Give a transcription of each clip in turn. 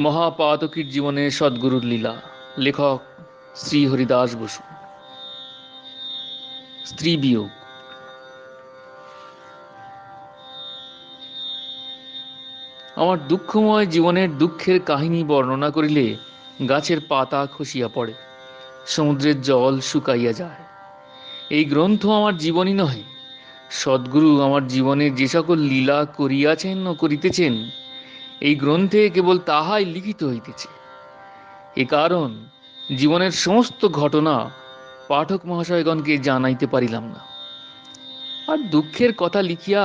মহাপাতকীর জীবনে সদ্গুরুর লীলা। লেখক শ্রী হরিদাস বসু। স্ত্রী বিয়োগ। আমার দুঃখময় জীবনের দুঃখের কাহিনী বর্ণনা করিলে গাছের পাতা খসিয়া পড়ে, সমুদ্রের জল শুকাইয়া যায়। এই গ্রন্থ আমার জীবনী নহে, সদ্গুরু আমার জীবনের যে সকল লীলা করিয়াছেন ও করিতেছেন, এই গ্রন্থে কেবল তাহাই লিখিত হইতেছে। এ কারণ জীবনের সমস্ত ঘটনা পাঠক মহাশয়গণকে জানাইতে পারিলাম না, আর দুঃখের কথা লিখিয়া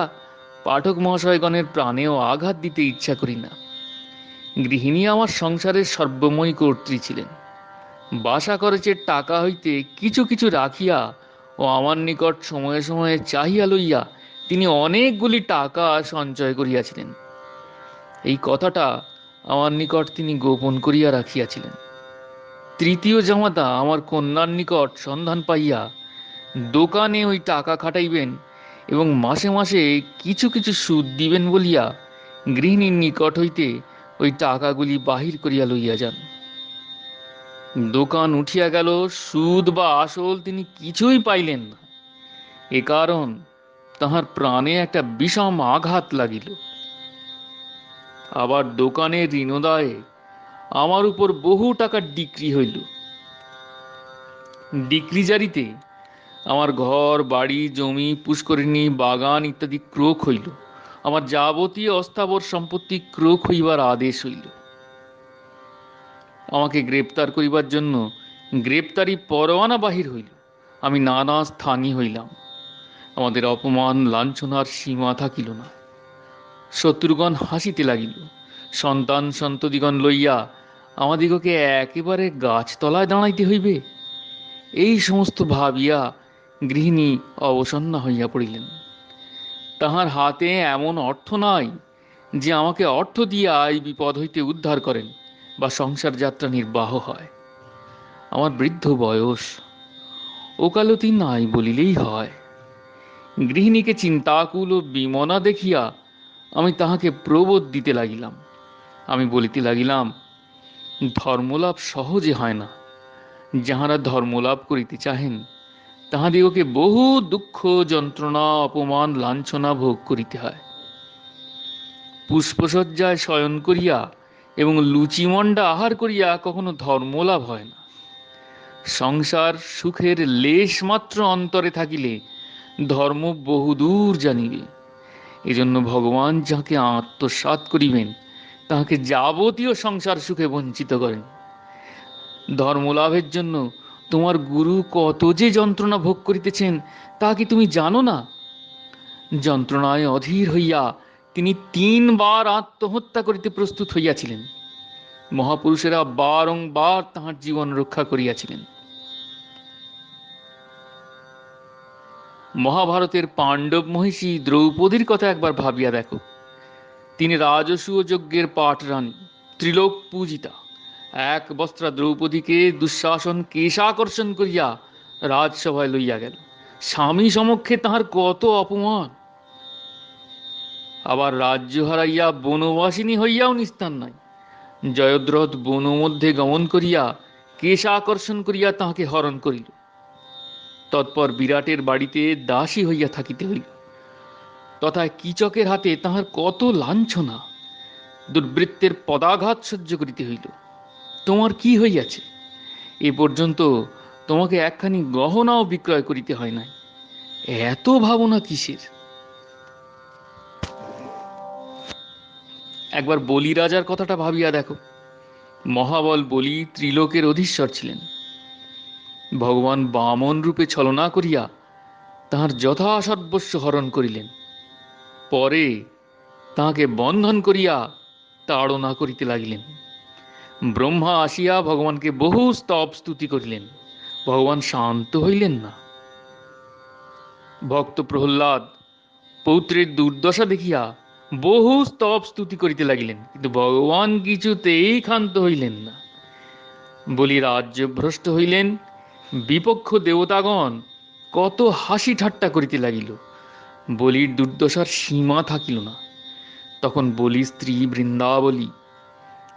পাঠক মহাশয়গণের প্রাণেও আঘাত দিতে ইচ্ছা করি না। গৃহিণী আমার সংসারের সর্বময়ী কর্ত্রী ছিলেন। বাসা খরচের টাকা হইতে কিছু কিছু রাখিয়া ও আমার নিকট সময়ে সময়ে চাহিয়া লইয়া তিনি অনেকগুলি টাকা সঞ্চয় করিয়াছিলেন। এই কথাটা আমার নিকট তিনি গোপন করিয়া রাখিয়াছিলেন। তৃতীয় জামাতা আমার কন্যার নিকট সন্ধান পাইয়া দোকানে ওই টাকা খাটাইবেন এবং মাসে মাসে কিছু কিছু সুদ দিবেন বলিয়া গৃহিণীর নিকট হইতে ওই টাকাগুলি বাহির করিয়া লইয়া যান। দোকান উঠিয়া গেল, সুদ বা আসল তিনি কিছুই পাইলেন না। এ কারণ তাহার প্রাণে একটা বিষম আঘাত লাগিল। আবার দোকানের ঋণদায়ে আমার উপর বহু টাকা ডিক্রি হইল। ডিক্রি জারিতে আমার ঘর বাড়ি জমি পুষ্করিণী বাগান ইত্যাদি ক্রোক হইল। আমার যাবতীয় অস্থাবর সম্পত্তি ক্রোক হইবার আদেশ হইল। আমাকে গ্রেপ্তার করিবার জন্য গ্রেপ্তারি পরোয়ানা বাহির হইল। আমি নানা স্থানী হইলাম। আমাদের অপমান লাঞ্ছনার সীমা থাকিল না। শত্রুগণ হাসিতে লাগিল। সন্তান সন্ততিগণ লইয়া আমাদিগকে একেবারে গাছতলায় দাঁড়াইতে হইবে, এই সমস্ত ভাবিয়া গৃহিণী অবসন্না হইয়া পড়িলেন। তাহার হাতে এমন অর্থ নাই যে আমাকে অর্থ দিয়া এই বিপদ হইতে উদ্ধার করেন বা সংসার যাত্রা নির্বাহ হয়। আমার বৃদ্ধ বয়স, ওকালতি নাই বলিলেই হয়। গৃহিণীকে চিন্তাকুল ও বিমনা দেখিয়া আমি তাহাকে প্রবোধ দিতে লাগিলাম। আমি বলিতে লাগিলাম, ধর্মলাভ সহজে হয় না। যাহারা ধর্মলাভ করিতে চাহেন তাহাদিগকে বহু দুঃখ যন্ত্রণা অপমান লাঞ্ছনা ভোগ করিতে হয়। পুষ্পসজ্জায় শয়ন করিয়া এবং লুচিমণ্ডা আহার করিয়া কখনো ধর্মলাভ হয় না। সংসার সুখের লেশ মাত্র অন্তরে থাকিলে ধর্ম বহুদূর জানিবে। এজন্য ভগবান যাহাকে আত্মসাৎ করিবেন তাহাকে যাবতীয় সংসার সুখে বঞ্চিত করেন। ধর্মলাভের জন্য তোমার গুরু কত যে যন্ত্রণা ভোগ করিতেছেন তা কি তুমি জানো না? যন্ত্রণায় অধীর হইয়া তিনি 3 বার আত্মহত্যা করিতে প্রস্তুত হইয়াছিলেন। মহাপুরুষেরা বারংবার তাহার জীবন রক্ষা করিয়াছিলেন। মহাভারতের পাণ্ডব মহিষী দ্রৌপদীর কথা একবার ভাবিয়া দেখো। তিনি রাজসূয় যজ্ঞের পাঠরানী, ত্রিলোক পূজিতা। এক বস্ত্রা দ্রৌপদীকে দুঃশাসন কেশাকর্ষণ করিয়া রাজসভায় লইয়া গেল। স্বামী সমক্ষে তাহার কত অপমান! আবার রাজ্য হারাইয়া বনবাসিনী হইয়াও নিস্তার নাই। জয়দ্রথ বন মধ্যে গমন করিয়া কেশাকর্ষণ করিয়া তাহাকে হরণ করিল। তৎপর বিরাটের বাড়িতে দাসী হইয়া থাকিতে হইল। তথায় কীচকের হাতে তাহার কত লাঞ্ছনা! দুর্বৃত্তের পদাঘাত সহ্য করিতে হইল। তোমার কি হইয়াছে? এ পর্যন্ত তোমাকে একখানি গহনাও বিক্রয় করিতে হয় নাই। এত ভাবনা কিসের? একবার বলি রাজার কথাটা ভাবিয়া দেখো। মহাবল বলি ত্রিলোকের অধীশ্বর ছিলেন। ভগবান বামন রূপে ছলনা করিয়া তাহার যথাসর্বস্ব হরণ করিলেন। পরে তাহাকে বন্ধন করিয়া তাড়না করিতে লাগিলেন। ব্রহ্মা আসিয়া ভগবানকে বহু স্তব স্তুতি করিলেন। ভগবান শান্ত হইলেন না। ভক্ত প্রহ্লাদ পৌত্রের দুর্দশা দেখিয়া বহু স্তব স্তুতি করিতে লাগিলেন, কিন্তু ভগবান কিছুতেই ক্ষান্ত হইলেন না। বলি রাজ্যভ্রষ্ট হইলেন। বিপক্ষ দেবতাগণ কত হাসি ঠাট্টা করিতে লাগিল। বলির দুর্দশার সীমা থাকিল না। তখন বলি স্ত্রী বৃন্দাবলী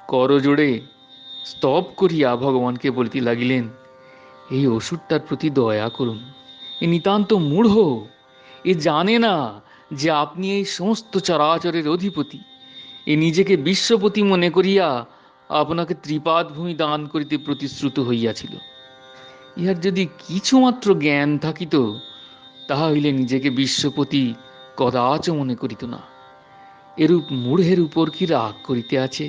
করজোড়ে স্তব করিয়া ভগবানকে বলিতে লাগিলেন, এই অসুরটার প্রতি দয়া করুন। এ নিতান্ত মূঢ়, এ জানে না যে আপনি এই সমস্ত চরাচরের অধিপতি। এ নিজেকে বিশ্বপতি মনে করিয়া আপনাকে ত্রিপাদ ভূমি দান করিতে প্রতিশ্রুত হইয়াছিল। ইহার যদি কিছুমাত্র জ্ঞান থাকিত, তাহা হইলে নিজেকে বিশ্বপতি কদাচ মনে করিত না। এরূপ মূঢ়ের উপর কি রাগ করিতে আছে?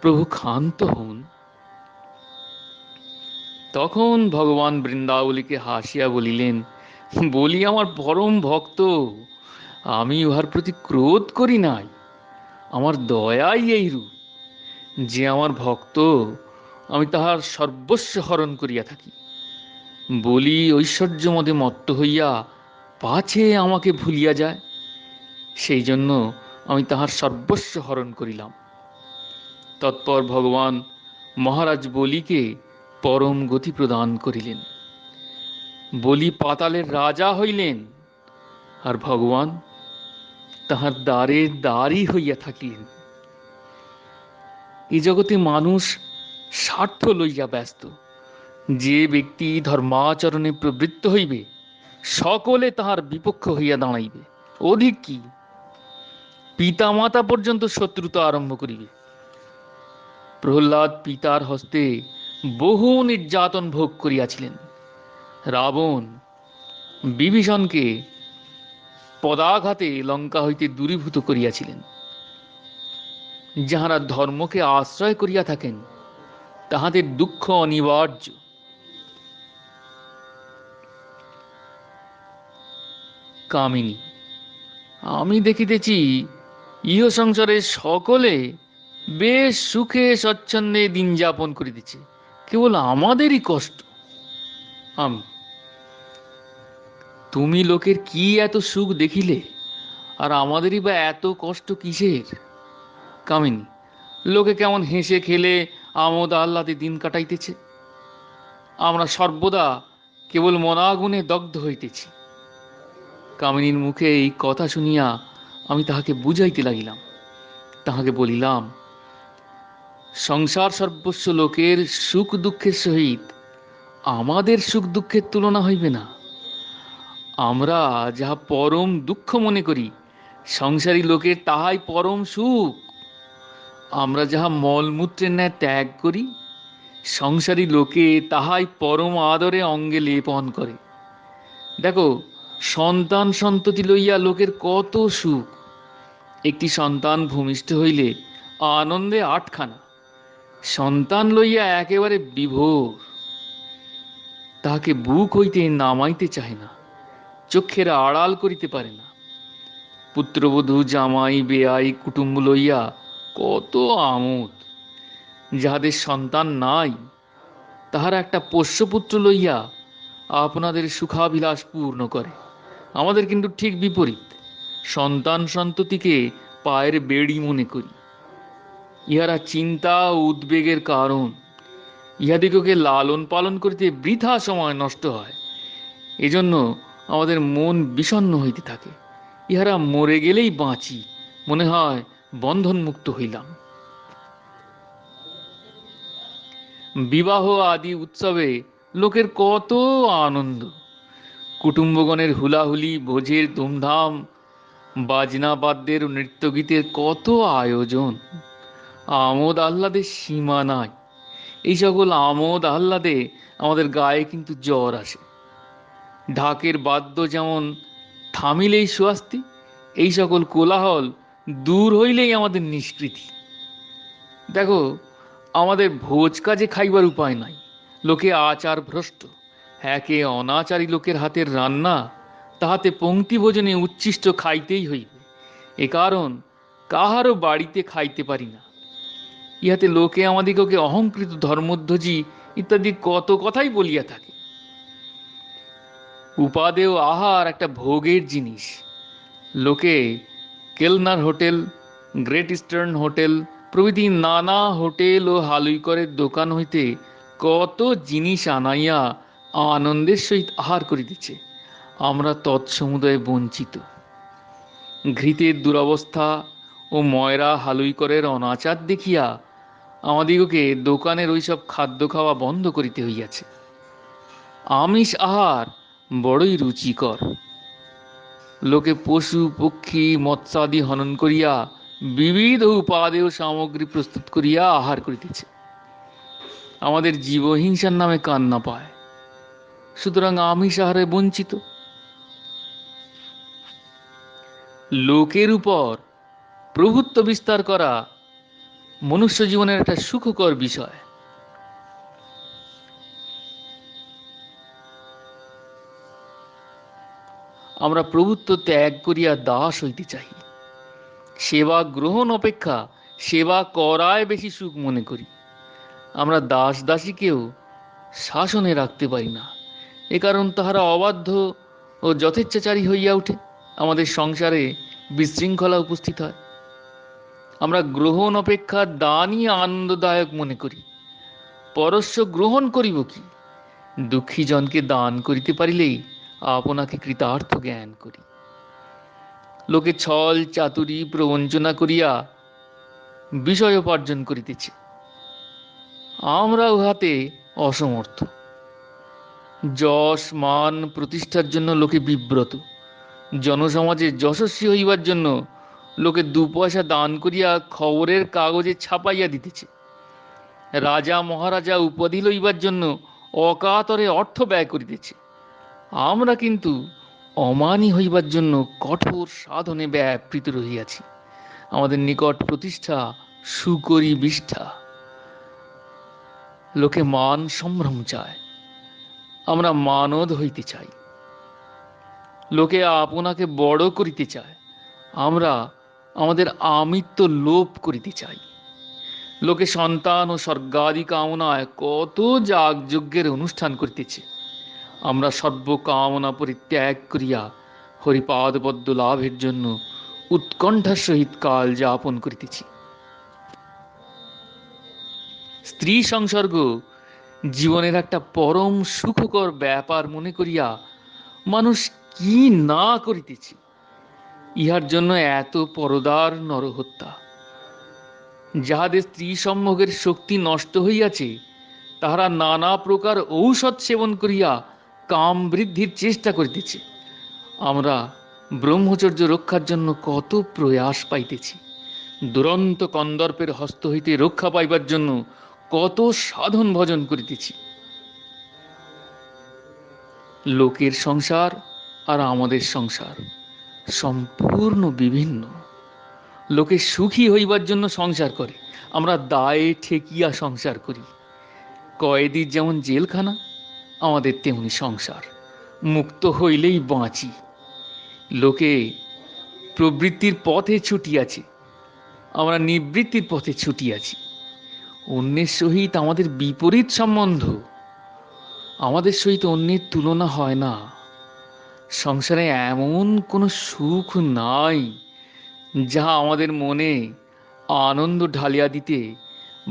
প্রভু ক্ষান্ত হন। তখন ভগবান বৃন্দাবলীকে হাসিয়া বলিলেন, বলি আমার পরম ভক্ত, আমি উহার প্রতি ক্রোধ করি নাই। আমার দয়াই এইরূপ যে আমার ভক্ত, আমি তাহার সর্বস্ব হরণ করিয়া থাকি। বলি ঐশ্বর্য মদে মত্ত হইয়া পাছে আমাকে ভুলিয়া যায়, সেই জন্য আমি তাহার সর্বস্ব হরণ করিলাম। তৎপর ভগবান মহারাজ বলিকে পরম গতি প্রদান করিলেন। বলি পাতালের রাজা হইলেন, আর ভগবান তাহার দ্বারের দ্বারই হইয়া থাকিলেন। এই জগতে মানুষ স্বার্থ লইয়া ব্যস্ত। যে ব্যক্তি ধর্মাচরণে প্রবৃত্ত হইবে, সকলে তাহার বিপক্ষ হইয়া দাঁড়াইবে। অধিক কি, পিতা মাতা পর্যন্ত শত্রুতা আরম্ভ করিবে। প্রহ্লাদ পিতার হস্তে বহু নির্যাতন ভোগ করিয়াছিলেন। রাবণ বিভীষণকে পদাঘাতে লঙ্কা হইতে দূরীভূত করিয়াছিলেন। যাহারা ধর্মকে আশ্রয় করিয়া থাকেন, তাহাদের দুঃখ অনিবার্য। কামিনী, আমি দেখিতেছি ইহ সংসারে সকলে বেশ সুখে স্বচ্ছন্দে দিন যাপন করিতেছে, কেবল আমাদেরই কষ্ট। আমি, তুমি লোকের কি এত সুখ দেখিলে, আর আমাদেরই বা এত কষ্ট কিসের? কামিনী, লোকে কেমন হেসে খেলে আমোদ আহ্লাদে দিন কাটাইতেছে, আমরা সর্বদা কেবল মনাগুনে দগ্ধ হইতেছি। কামিনীর মুখে এই কথা শুনিয়া আমি তাহাকে বুঝাইতে লাগিলাম। তাহাকে বলিলাম, সংসার সর্বস্ব লোকের সুখ দুঃখের সহিত আমাদের সুখ দুঃখের তুলনা হইবে না। আমরা যাহা পরম দুঃখ মনে করি, সংসারী লোকের তাহাই পরম সুখ। আমরা যাহা মলমূত্রের ন্যায় ত্যাগ করি, সংসারী লোকে তাহাই পরম আদরে অঙ্গে লেপন করে। দেখো, সন্তান সন্ততি লইয়া লোকের কত সুখ। একটি সন্তান ভূমিষ্ঠ হইলে আনন্দে আটখানা, সন্তান লইয়া একেবারে বিভোর। তাহাকে বুক হইতে নামাইতে চাহে না, চক্ষের আড়াল করিতে পারে না। পুত্রবধূ জামাই বেয়াই কুটুম্ব লইয়া কত আমোদ। যাহাদের সন্তান নাই, তাহারা একটা পোষ্যপুত্র লইয়া আপনাদের সুখাভিলাষ পূর্ণ করে। আমাদের কিন্তু ঠিক বিপরীত, সন্তান সন্ততিকে পায়ের বেড়ি মনে করি। ইহারা চিন্তা ও উদ্বেগের কারণ। ইহাদিগকে লালন পালন করিতে বৃথা সময় নষ্ট হয়। এজন্য আমাদের মন বিষণ্ণ হইতে থাকে। ইহারা মরে গেলেই বাঁচি, মনে হয় বন্ধন মুক্ত হইলাম। বিবাহ আদি উৎসবে লোকের কত আনন্দ, কুটুম্বগণের হুলাহুলি, ভোজের ধুমধাম, বাজনা বাদ্যের নৃত্যগীতের কত আয়োজন। আমোদ আহ্লাদের সীমা নাই। এই সকল আমোদ আহ্লাদে আমাদের গায়ে কিন্তু জ্বর আসে। ঢাকের বাদ্য যেমন থামিলেই স্বস্তি, এই সকল কোলাহল দূর হইলেই আমাদের নিষ্কৃতি। দেখো, আমাদের ভোজ কাজে খাইবার উপায় নাই, লোকে আচার ভ্রষ্ট। একে অনাচারী লোকের হাতের রান্না, তাহাতে পঙ্ক্তি ভোজনে উচ্ছিষ্ট খাইতেই হইবে। এ কারণ কাহারও বাড়িতে খাইতে পারি না। ইহাতে লোকে আমাদিগকে অহংকৃত ধর্মধ্বজি ইত্যাদি কত কথাই বলিয়া থাকে। উপাদেয় আহার একটা ভোগের জিনিস। লোকে কেলনার হোটেল, গ্রেট ইস্টার্ন হোটেল প্রভৃতি নানা হোটেল ও হালুইকরের দোকান হইতে কত জিনিস আনাইয়া আনন্দের সহিত আহার করিতেছে। আমরা তৎসমুদয়ে বঞ্চিত। ঘৃতের দুরবস্থা ও ময়রা হালুইকরের অনাচার দেখিয়া আমাদিগকে দোকানের ওইসব খাদ্য খাওয়া বন্ধ করিতে হইয়াছে। আমিষ আহার বড়ই রুচিকর। লোকে পশু পক্ষী মৎস্যাদি হনন করিয়া বিবিধ উপাদেয় সামগ্রী প্রস্তুত করিয়া আহার করিতেছে। আমাদের জীবহিংসার নামে কান্না পায়, সুতরাং আমিষ আহারে বঞ্চিত। লোকের উপর প্রভুত্ব বিস্তার করা মনুষ্য জীবনের একটা সুখকর বিষয়। আমরা প্রভুত্ব ত্যাগ করিয়া দাস হইতে চাই। সেবা গ্রহণ অপেক্ষা সেবা করায় বেশি সুখ মনে করি। আমরা দাস দাসীকেও শাসনে রাখতে পারি না, এ কারণ তাহারা অবাধ্য ও যথেচ্ছাচারী হইয়া উঠে, আমাদের সংসারে বিশৃঙ্খলা উপস্থিত হয়। আমরা গ্রহণ অপেক্ষা দানই আনন্দদায়ক মনে করি। পরস্য গ্রহণ করিব কি? দুঃখী জনকে দান করিতে পারিলেই আপনাকে কৃতার্থ জ্ঞান করি। লোকে ছল চাতুরী প্রবঞ্চনা করিয়া বিষয় উপার্জন করিতেছে, আমরা উহাতে অসমর্থ। যশ মান প্রতিষ্ঠার জন্য লোকে বিব্রত। জনসমাজে যশস্বী হইবার জন্য লোকে 2 পয়সা দান করিয়া খবরের কাগজে ছাপাইয়া দিতেছে। রাজা মহারাজা উপাধি লইবার জন্য অকাতরে অর্থ ব্যয় করিতেছে। আমরা কিন্তু অমানী হইবার জন্য কঠোর সাধনে ব্যাপৃত রহিয়াছি। আমাদের নিকট প্রতিষ্ঠা সুকরি বিষ্ঠা। লোকে মান সম্ভ্রম চায়, আমরা মানদ হইতে চাই। লোকে আপনাকে বড় করিতে চায়, আমরা আমাদের আমিত্ব লোপ করিতে চাই। লোকে সন্তান ও স্বর্গাদি কামনায় কত যাগযজ্ঞের অনুষ্ঠান করিতেছে, আমরা সর্বকামনা পরিত্যাগ করিয়া হরিপাদপদ্ম লাভের জন্য উৎকণ্ঠার সহিত কাল যাপন করিতেছি। স্ত্রী সংসর্গ জীবনের একটা পরম সুখকর ব্যাপার মনে করিয়া মানুষ কি না করিতেছে। ইহার জন্য এত পরদার নরহত্যা। যাহাদের স্ত্রী সম্ভোগের শক্তি নষ্ট হইয়াছে, তাহারা নানা প্রকার ঔষধ সেবন করিয়া কাম বৃদ্ধির চেষ্টা করিতেছে। আমরা ব্রহ্মচর্য রক্ষার জন্য কত প্রয়াস পাইতেছি। দুরন্ত কন্দর্পের হস্ত হইতে রক্ষা পাইবার জন্য কত সাধন ভজন করিতেছি। লোকের সংসার আর আমাদের সংসার সম্পূর্ণ বিভিন্ন। লোকে সুখী হইবার জন্য সংসার করে, আমরা দায়ে ঠেকিয়া সংসার করি। কয়েদির যেমন জেলখানা, আমাদের তেমনি সংসার। মুক্ত হইলেই বাঁচি। লোকে প্রবৃত্তির পথে ছুটিয়াছে, আমরা নিবৃত্তির পথে ছুটিয়াছি। অন্যের সহিত আমাদের বিপরীত সম্বন্ধ, আমাদের সহিত অন্যের তুলনা হয় না। সংসারে এমন কোনো সুখ নাই যাহা আমাদের মনে আনন্দ ঢালিয়া দিতে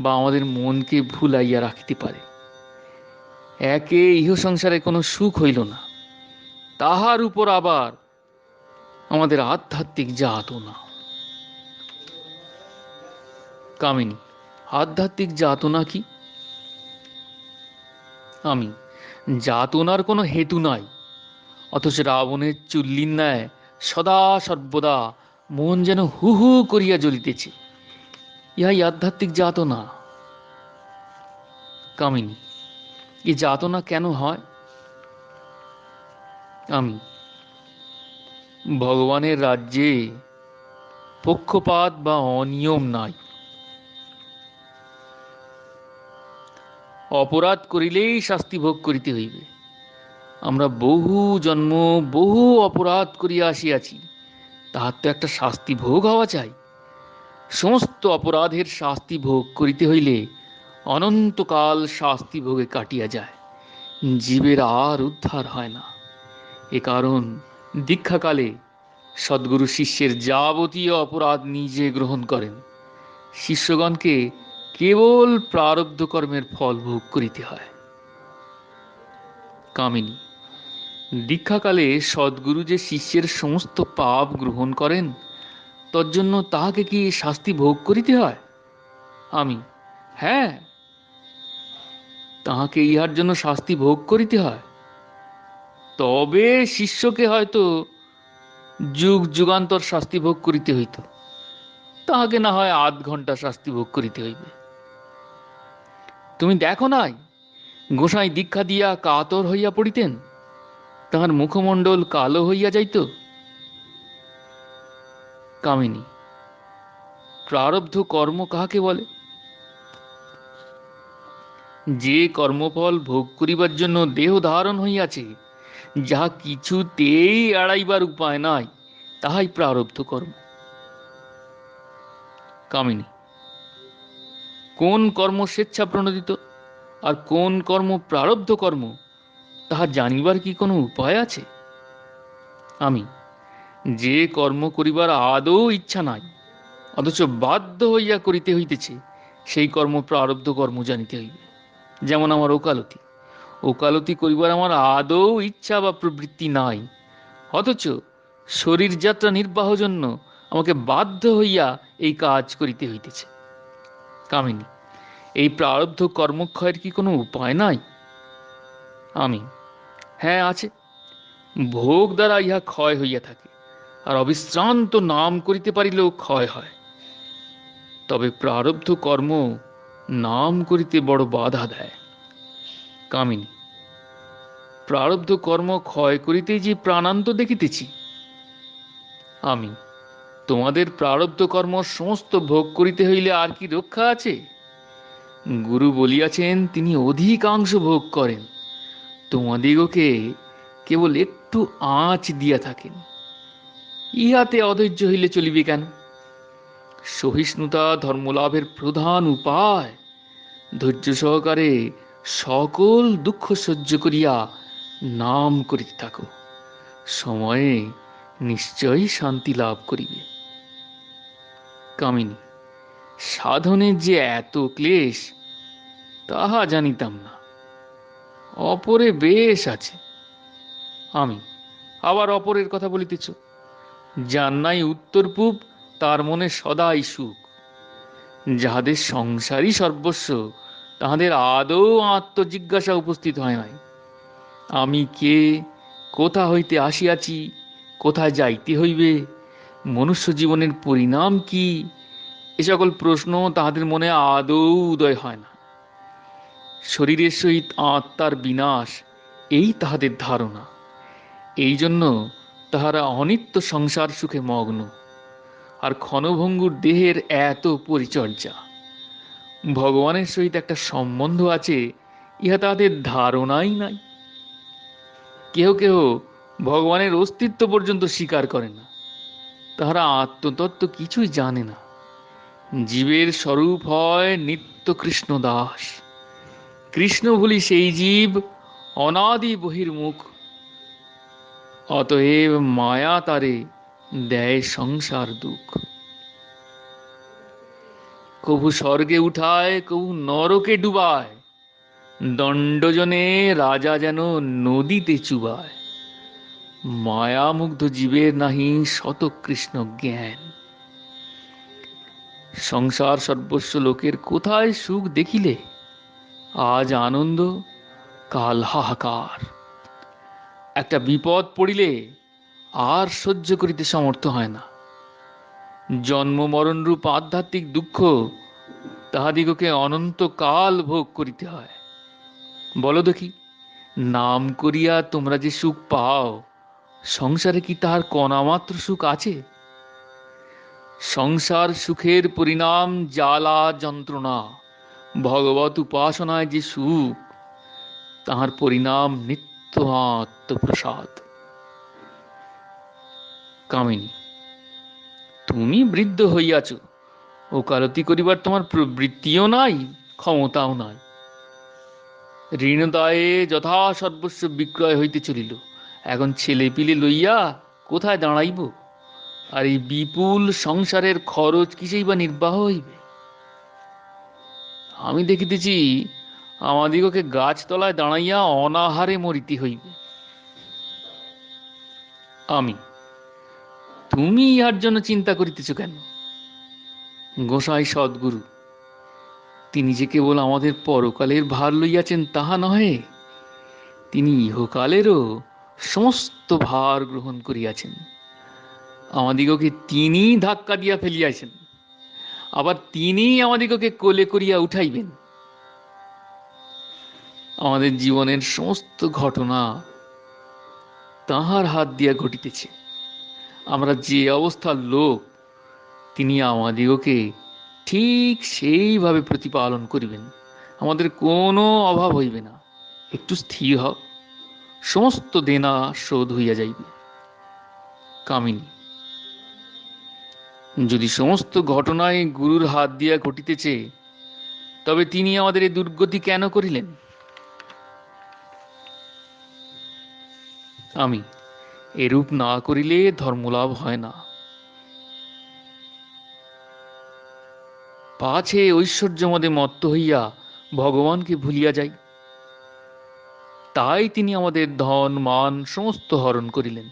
বা আমাদের মনকে ভুলাইয়া রাখিতে পারে। একে ইহ সংসারে কোনো সুখ হইল না, তাহার উপর আবার আমাদের আধ্যাত্মিক যাতনা। কামিনী, আধ্যাত্মিক যাতনা কি? আমি, যাতনার কোনো হেতু নাই, অথচ রাবণের চুল্লির ন্যায় সদা সর্বদা মন যেন হু হু করিয়া জ্বলিতেছে। ইহাই আধ্যাত্মিক যাতনা। কামিনী, এই যাতনা কেন হয়? আমি, ভগবানের রাজ্যে পক্ষপাত বা অনিয়ম নাই। অপরাধ করিলেই শাস্তি ভোগ করিতে হইবে। আমরা বহু জন্ম বহু অপরাধ করিয়া আসিয়াছি, তাহার তো একটা শাস্তি ভোগ হওয়া চাই। সমস্ত অপরাধের শাস্তি ভোগ করিতে হইলে অনন্তকাল শাস্তি ভোগে কাটিয়া যায়, জীবের আর উদ্ধার হয় না। এ কারণ দীক্ষাকালে সদ্গুরু শিষ্যের যাবতীয় অপরাধ নিজে গ্রহণ করেন। শিষ্যগণকে কেবল প্রারব্ধ কর্মের ফল ভোগ করিতে হয়। কামিনী, দীক্ষাকালে সদ্গুরু যে শিষ্যের সমস্ত পাপ গ্রহণ করেন, তজ্জন্য তাহাকে কি শাস্তি ভোগ করিতে হয়? আমি, হ্যাঁ, তাহাকে ইহার জন্য শাস্তি ভোগ করিতে হয়। তবে শিষ্যকে হয়তো যুগ যুগান্তর শাস্তি ভোগ করিতে হইত, তাহাকে না হয় ৮ ঘন্টা শাস্তি ভোগ করিতে হইবে। তুমি দেখো নাই, গোসাই দীক্ষা দিয়া কাতর হইয়া পড়িতেন, তাহার মুখমণ্ডল কালো হইয়া যাইত। কামিনী, প্রারব্ধ কর্ম কাহাকে বলে? যে কর্মফল ভোগ করিবার জন্য দেহ ধারণ হইয়াছে, যাহা কিছুতেই এড়াইবার উপায় নাই, তাহাই প্রারব্ধ কর্ম। কামিনী, কোন কর্ম স্বেচ্ছা প্রণোদিত আর কোন কর্ম প্রারব্ধ কর্ম, তাহা জানিবার কি কোনো উপায় আছে? আমি, যে কর্ম করিবার আদৌ ইচ্ছা নাই, অথচ বাধ্য হইয়া করিতে হইতেছে, সেই কর্ম প্রারব্ধ কর্ম জানিতে হইবে। যেমন আমার ওকালতি, ওকালতি করিবার আমার আদৌ ইচ্ছা বা প্রবৃত্তি নাই, অথচ শরীর যাত্রা নির্বাহ জন্য আমাকে বাধ্য হইয়া এই কাজ করিতে হইতেছে। কামিনী, এই প্রারব্ধ কর্মক্ষয়ের কি কোনো উপায় নাই? আমি, হ্যাঁ আছে। ভোগ দ্বারা ইহা ক্ষয় হইয়া থাকে, আর অবিশ্রান্ত নাম করিতে পারিলেও ক্ষয় হয়। তবে প্রারব্ধ কর্ম নাম করিতে বড় বাধা দেয়। কামিনী, প্রারব্ধ কর্ম ক্ষয় করিতেই যে প্রাণান্ত দেখিতেছি। আমি, তোমাদের প্রারব্ধ কর্ম সমস্ত ভোগ করিতে হইলে আর কি রক্ষা আছে? গুরু বলিয়াছেন তিনি অধিকাংশ ভোগ করেন, তোমাদিগকে কেবল একটু আঁচ দিয়া থাকেন। ইহাতে অধৈর্য হইলে চলিবে কেন? সহিষ্ণুতা ধর্মলাভের প্রধান উপায়। ধৈর্য সহকারে সকল দুঃখ সহ্য করিয়া নাম করিতে থাকো, সময়ে নিশ্চয়ই শান্তি লাভ করিবে। কামিনী, সাধনের যে এত ক্লেশ, তাহা জানিতাম না। অপরে বেশ আছে। আমি, আবার অপরের কথা বলিতেছ? যার নাই উত্তর পূব, তার মনে সদাই সুখ। যাহাদের সংসারই সর্বস্ব, তাহাদের আদৌ আত্মজিজ্ঞাসা উপস্থিত হয় নাই। আমি কে, কোথা হইতে আসিয়াছি, কোথায় যাইতে হইবে, মনুষ্য জীবনের পরিণাম কি, এ সকল প্রশ্ন তাহাদের মনে আদৌ উদয় হয় না। শরীরের সহিত আত্মার বিনাশ, এই তাহাদের ধারণা। এই জন্য তাহারা অনিত্য সংসার সুখে মগ্ন, আর ক্ষণভঙ্গুর দেহের এত পরিচর্যা। ভগবানের সহিত একটা সম্বন্ধ আছে, ইহা তাহাদের ধারণাই নাই। কেহ কেহ ভগবানের অস্তিত্ব পর্যন্ত স্বীকার করে না। তাহারা আত্মতত্ত্ব কিছুই জানে না। জীবের স্বরূপ হয় নিত্য কৃষ্ণ দাস। কৃষ্ণ বলি সেই জীব অনাদি বহির্মুখ, অতএব মায়া তারে দেয় সংসার দুঃখ। কভু স্বর্গে উঠায়, কভু নরকে ডুবায়, দণ্ডজনে রাজা যেন নদীতে চুবায়। মায়ামুগ্ধ জীবের নাহি শত কৃষ্ণ জ্ঞান। সংসার সর্বস্ব লোকের কোথায় সুখ দেখিলে, আজ আনন্দ, কাল হাহাকার। একটা বিপদ পড়িলে আর সহ্য করিতে সমর্থ হয় না। জন্ম মরণ রূপ আধ্যাত্মিক দুঃখ তাহাদিগকে অনন্তকাল ভোগ করিতে হয়। বলো দেখি, নাম করিয়া তোমরা যে সুখ পাও, সংসারে কি তাহার কণামাত্র সুখ আছে? সংসার সুখের পরিণাম জ্বালা যন্ত্রণা, ভগবত উপাসনায় যে সুখ, তাহার পরিণাম নিত্য আত্মপ্রসাদ। কামিনী, তুমি বৃদ্ধ হইয়াছ, ওকালতি করিবার তোমার প্রবৃত্তিও নাই, ক্ষমতাও নাই। ঋণদায়ে যথা সর্বস্ব বিক্রয় হইতে চলিল, এখন ছেলে পিলে লইয়া কোথায় দাঁড়াইব? আর এই বিপুল সংসারের খরচ কিসেই বা নির্বাহ হইবে? আমি দেখিতেছি আমাদিগকে গাছতলায় দাঁড়াইয়া অনাহারে মরিতে হইবে। আমি, তুমি ইহার জন্য চিন্তা করিতেছ কেন? গোসাই সদ্গুরু, তিনি যে কেবল আমাদের পরকালের ভার লইয়াছেন তাহা নহে, তিনি ইহকালেরও সমস্ত ভার গ্রহণ করিয়াছেন। আমাদিগকে তিনি ধাক্কা দিয়া ফেলিয়াছেন, আবার তিনি আমাদিগকে কোলে করিয়া উঠাইবেন। আমাদের জীবনের সমস্ত ঘটনা তাঁহার হাত দিয়া ঘটিতেছে। আমরা যে অবস্থার লোক, তিনি আমাদিগকে ঠিক সেইভাবে প্রতিপালন করিবেন। আমাদের কোনো অভাব হইবে না। একটু স্থির হও, সমস্ত দেনা শোধ হইয়া যাইবে। কামিনী, যদি সমস্ত ঘটনায় গুরুর হাত দিয়া ঘটিতেছে, তবে তিনি আমাদের এই দুর্গতি কেন করিলেন? আমি, এরূপ না করিলে ধর্মলাভ হয় না। পাছে ঐশ্বর্যমদে মত্ত হইয়া ভগবানকে ভুলিয়া যাই। তাই তিনি আমাদের ধন মান সমস্ত হরণ করিলেন।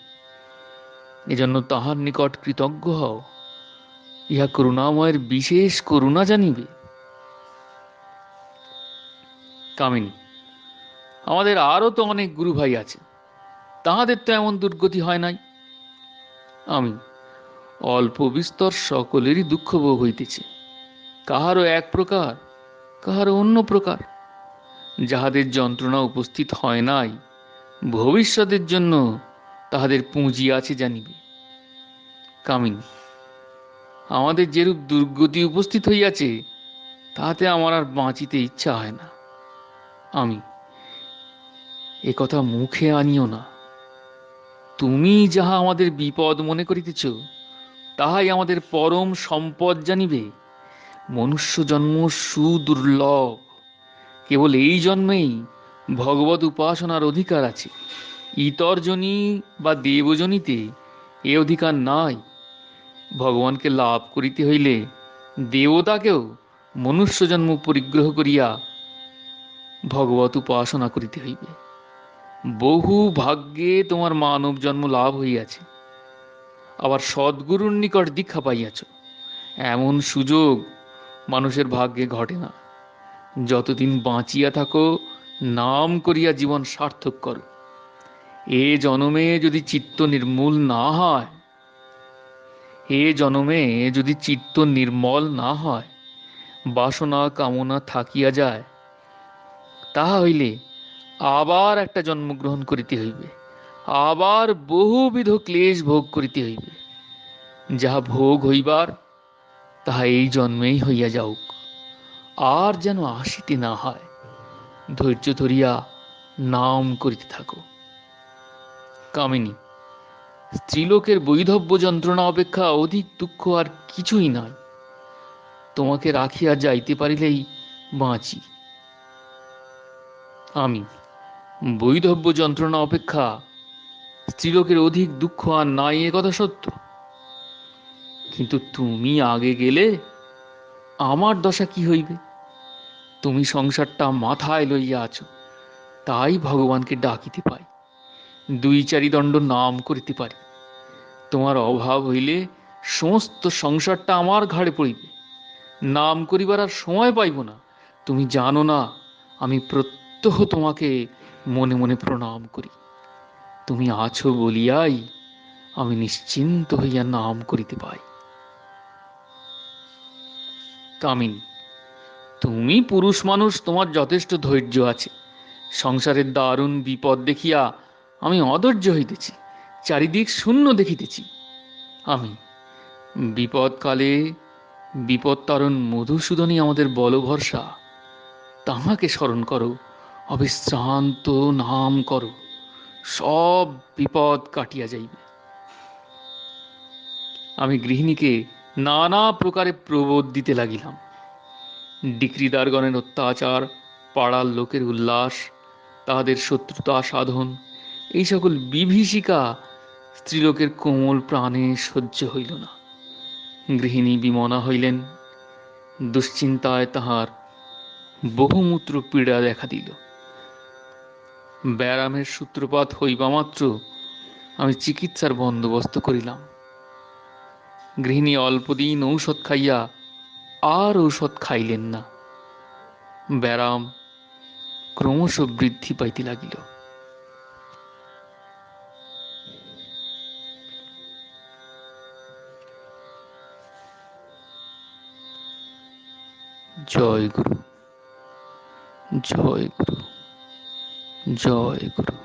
এজন্য তাহার নিকট কৃতজ্ঞ হও। ইহা করুণাময়ের বিশেষ করুণা জানিবে। কামিনী, আমাদের আরো তো অনেক গুরু ভাই আছে, তাহাদের তো এমন দুর্গতি হয় নাই। আমি, অল্প বিস্তর সকলেরই দুঃখ ভোগ হইতেছে, কাহারও এক প্রকার, কাহারও অন্য প্রকার। যাহাদের যন্ত্রণা উপস্থিত হয় নাই, ভবিষ্যতের জন্য তাহাদের পুঁজি আছে জানিবে। কামিনী, আমাদের যেরূপ দুর্গতি উপস্থিত হইয়াছে, তাহাতে আমার আর বাঁচিতে ইচ্ছা হয় না। আমি, এ কথা মুখে আনিও না। তুমি যাহা আমাদের বিপদ মনে করিতেছ, তাহাই আমাদের পরম সম্পদ জানিবে। মনুষ্য জন্ম সুদুর্লভ। কেবল এই জন্মেই ভগবত উপাসনার অধিকার আছে। ইতরজনী বা দেবজনীতে এ অধিকার নাই। ভগবানকে লাভ করিতে হইলে দেবতাকেও মনুষ্য জন্ম পরিগ্রহ করিয়া ভগবত উপাসনা করিতে হইবে। বহু ভাগ্যে তোমার মানব জন্ম লাভ হইয়াছে, আবার সদ্গুরুর নিকট দীক্ষা পাইয়াছ। এমন সুযোগ মানুষের ভাগ্যে ঘটে না। যতদিন বাঁচিয়া থাকো, নাম করিয়া জীবন সার্থক করো। এ জনমে যদি চিত্ত নির্মূল না হয়, যদি চিত্ত নির্মল না হয়, বাসনা কামনা থাকিয়া যায়, তাহা হইলে আবার একটা জন্মগ্রহণ করিতে হইবে, আবার বহুবিধ ক্লেশ ভোগ করিতে হইবে। যাহা ভোগ হইবার, তাহা এই জন্মেই হইয়া যাউক, আর যেন আসিতে না হয়। ধৈর্য ধরিয়া নাম করিতে থাকো। কামিনী, স্ত্রীলোকের বৈধব্য যন্ত্রণা অপেক্ষা অধিক দুঃখ আর কিছুই নয়। তোমাকে রাখিয়া যাইতে পারিলেই বাঁচি। আমি, বৈধব্য যন্ত্রণা অপেক্ষা স্ত্রীলোকের অধিক দুঃখ আর নাই, এ কথা সত্য। কিন্তু তুমি আগে গেলে আমার দশা কি হইবে? তুমি সংসারটা মাথায় লইয়া আছো, তাই ভগবানকে ডাকিতে পাই, দুই চারি দণ্ড নাম করিতে পারি। তোমার অভাব হইলে সমস্ত সংসারটা আমার ঘাড়ে পড়িবে, নাম করিবার আর সময় পাইব না। তুমি জানো না, আমি প্রত্যহ তোমাকে মনে মনে প্রণাম করি। তুমি আছো বলিয়াই আমি নিশ্চিন্ত হইয়া নাম করিতে পাই। কামিনী, তুমি পুরুষ মানুষ, তোমার যথেষ্ট ধৈর্য আছে। সংসারের দারুণ বিপদ দেখিয়া আমি অধৈর্য হইতেছি, চারিদিক শূন্য দেখিতেছি। আমি, বিপদকালে বিপদতারণ মধুসূদনই আমাদের বল ভরসা। তাহাকে স্মরণ করো, অবিশ্রান্ত নাম করো, সব বিপদ কাটিয়া যাইবে। আমি গৃহিণীকে নানা প্রকারে প্রবোধ দিতে লাগিলাম। ডিক্রিদারগণের অত্যাচার, পাড়ার লোকের উল্লাস, তাহাদের শত্রুতা সাধন, এই সকল বিভীষিকা স্ত্রীলোকের কোমল প্রাণে সহ্য হইল না। গৃহিণী বিমনা হইলেন। দুশ্চিন্তায় তাহার বহুমূত্র পীড়া দেখা দিল। ব্যারামের সূত্রপাত হইবা মাত্র আমি চিকিৎসার বন্দোবস্ত করিলাম। গৃহিণী অল্পদিন ঔষধ খাইয়া আর ঔষধ খাইলেন না। ব্যারাম ক্রমশ বৃদ্ধি পাইতে লাগিল। জয় গুরু, জয় গুরু, জয় গুরু,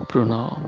প্রণাম।